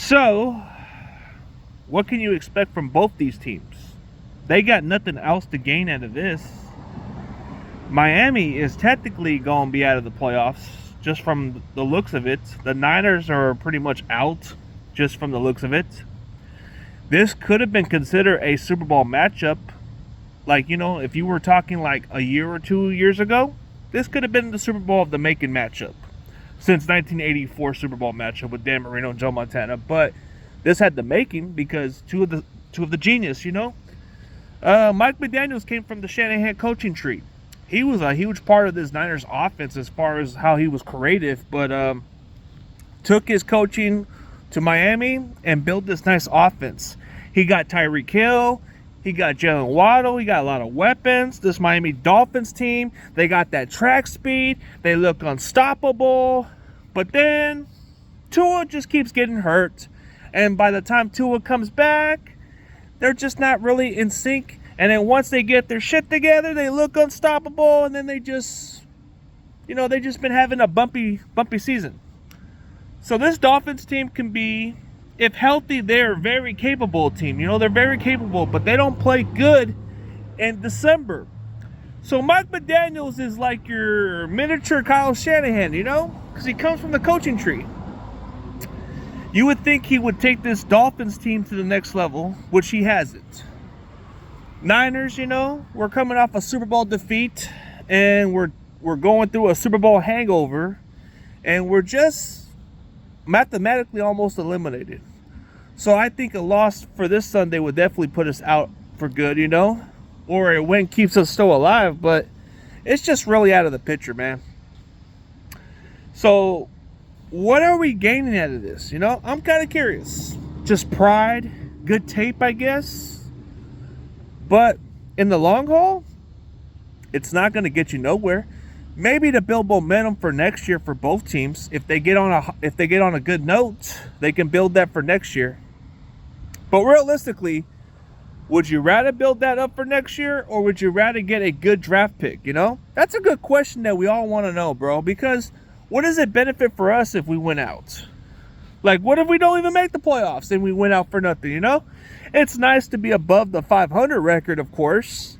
So, what can you expect from both these teams? They got nothing else to gain out of this. Miami is technically going to be out of the playoffs just from the looks of it. The Niners are pretty much out just from the looks of it. This could have been considered a Super Bowl matchup. Like, if you were talking like a year or 2 years ago, this could have been the Super Bowl of the making matchup since 1984 Super Bowl matchup with Dan Marino and Joe Montana. But this had the making because two of the genius, Mike McDaniels came from the Shanahan coaching tree. He was a huge part of this Niners offense as far as how he was creative, but took his coaching to Miami and built this nice offense. He got Tyreek Hill. He got Jalen Waddle. He got a lot of weapons. This Miami Dolphins team, they got that track speed. They look unstoppable. But then Tua just keeps getting hurt. And by the time Tua comes back, they're just not really in sync. And then once they get their shit together, they look unstoppable. And then they just, they just been having a bumpy season. So this Dolphins team can be, if healthy, they're a very capable team. They're very capable, but they don't play good in December. So Mike McDaniels is like your miniature Kyle Shanahan, because he comes from the coaching tree. You would think he would take this Dolphins team to the next level, which he hasn't. Niners, we're coming off a Super Bowl defeat, and we're going through a Super Bowl hangover, and we're just mathematically almost eliminated. So I think a loss for this Sunday would definitely put us out for good, or a win keeps us still alive, but it's just really out of the picture, man. So what are we gaining out of this? I'm kind of curious. Just pride, good tape, I guess. But in the long haul, it's not going to get you nowhere. Maybe to build momentum for next year for both teams. If they get on a good note, they can build that for next year. But realistically, would you rather build that up for next year, or would you rather get a good draft pick? That's a good question that we all want to know, bro. Because what does it benefit for us if we win out? Like, what if we don't even make the playoffs and we win out for nothing? It's nice to be above the 500 record, of course.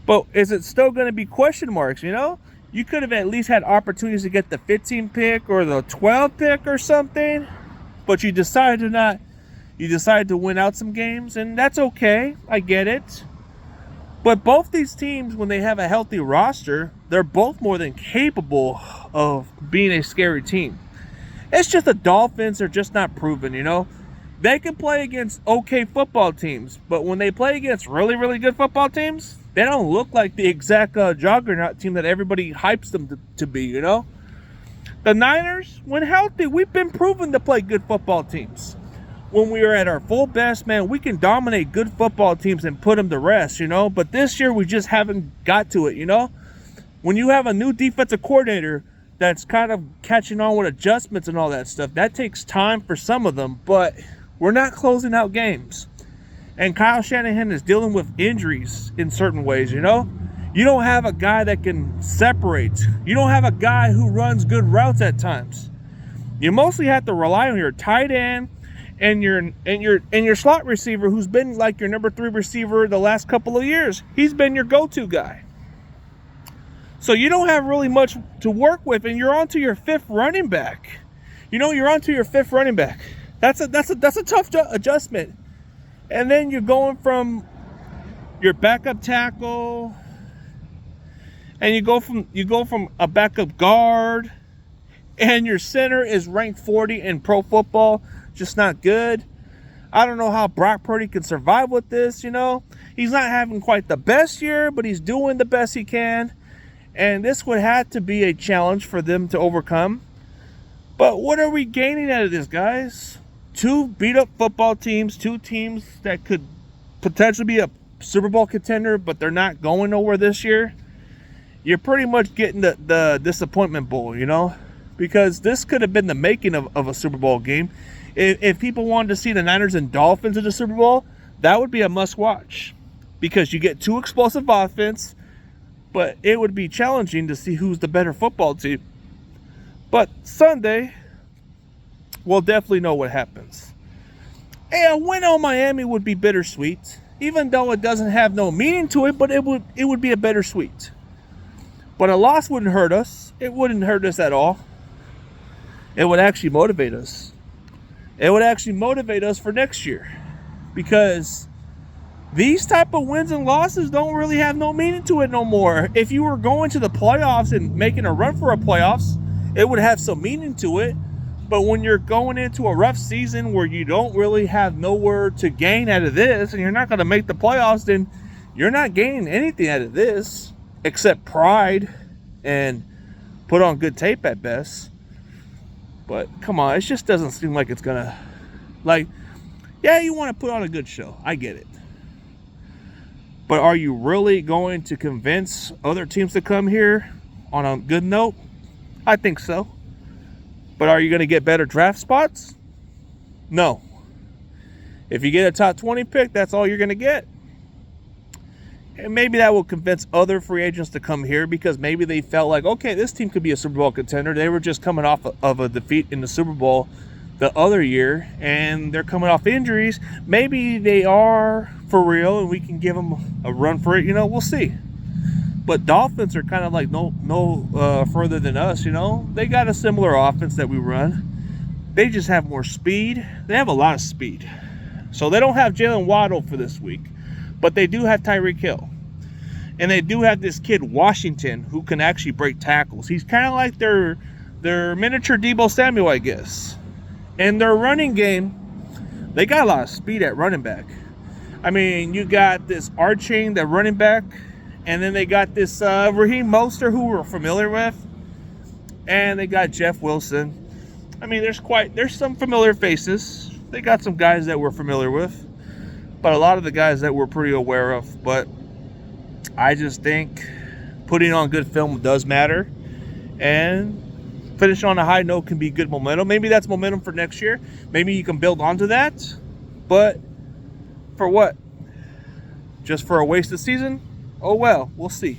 But is it still going to be question marks, You could have at least had opportunities to get the 15 pick or the 12 pick or something. But you decided to not. You decided to win out some games, and that's okay. I get it. But both these teams, when they have a healthy roster, they're both more than capable of being a scary team. It's just the Dolphins are just not proven, They can play against okay football teams, but when they play against really, really good football teams, they don't look like the exact juggernaut team that everybody hypes them to be, The Niners, when healthy, we've been proven to play good football teams. When we are at our full best, man, we can dominate good football teams and put them to rest, But this year, we just haven't got to it, When you have a new defensive coordinator that's kind of catching on with adjustments and all that stuff, that takes time for some of them, but we're not closing out games. And Kyle Shanahan is dealing with injuries in certain ways, You don't have a guy that can separate. You don't have a guy who runs good routes at times. You mostly have to rely on your tight end and your slot receiver, who's been like your number 3 receiver the last couple of years. He's been your go-to guy. So you don't have really much to work with, and you're on to your 5th running back. You're on to your 5th running back. That's a tough adjustment. And then you're going from your backup tackle, and you go from a backup guard, and your center is ranked 40 in pro football, just not good. I don't know how Brock Purdy can survive with this, He's not having quite the best year, but he's doing the best he can. And this would have to be a challenge for them to overcome. But what are we gaining out of this, guys? 2 beat-up football teams, 2 teams that could potentially be a Super Bowl contender, but they're not going nowhere this year. You're pretty much getting the disappointment bowl, Because this could have been the making of a Super Bowl game. If people wanted to see the Niners and Dolphins in the Super Bowl, that would be a must-watch. Because you get 2 explosive offense, but it would be challenging to see who's the better football team. But Sunday, we'll definitely know what happens. Hey, a win on Miami would be bittersweet, even though it doesn't have no meaning to it, but it would be a bittersweet. But a loss wouldn't hurt us. It wouldn't hurt us at all. It would actually motivate us. It would actually motivate us for next year, because these type of wins and losses don't really have no meaning to it no more. If you were going to the playoffs and making a run for a playoffs, it would have some meaning to it. But when you're going into a rough season where you don't really have nowhere to gain out of this, and you're not going to make the playoffs, then you're not gaining anything out of this except pride and put on good tape at best. But come on, it just doesn't seem like it's going to, like, yeah, you want to put on a good show. I get it. But are you really going to convince other teams to come here on a good note? I think so. But are you going to get better draft spots? No. If you get a top 20 pick, that's all you're going to get. And maybe that will convince other free agents to come here, because maybe they felt like, okay, this team could be a Super Bowl contender. They were just coming off of a defeat in the Super Bowl the other year, and they're coming off injuries. Maybe they are for real, and we can give them a run for it. We'll see. But Dolphins are kind of like no further than us. They got a similar offense that we run. They just have more speed. They have a lot of speed. So they don't have Jalen Waddle for this week, but they do have Tyreek Hill. And they do have this kid, Washington, who can actually break tackles. He's kind of like their miniature Deebo Samuel, I guess. And their running game, they got a lot of speed at running back. I mean, you got this Archain, the running back, and then they got this Raheem Mostert, who we're familiar with, and they got Jeff Wilson. I mean, there's some familiar faces. They got some guys that we're familiar with, but a lot of the guys that we're pretty aware of. But I just think putting on good film does matter, and finish on a high note can be good momentum. Maybe that's momentum for next year. Maybe you can build onto that. But for what? Just for a wasted season? Oh well, we'll see.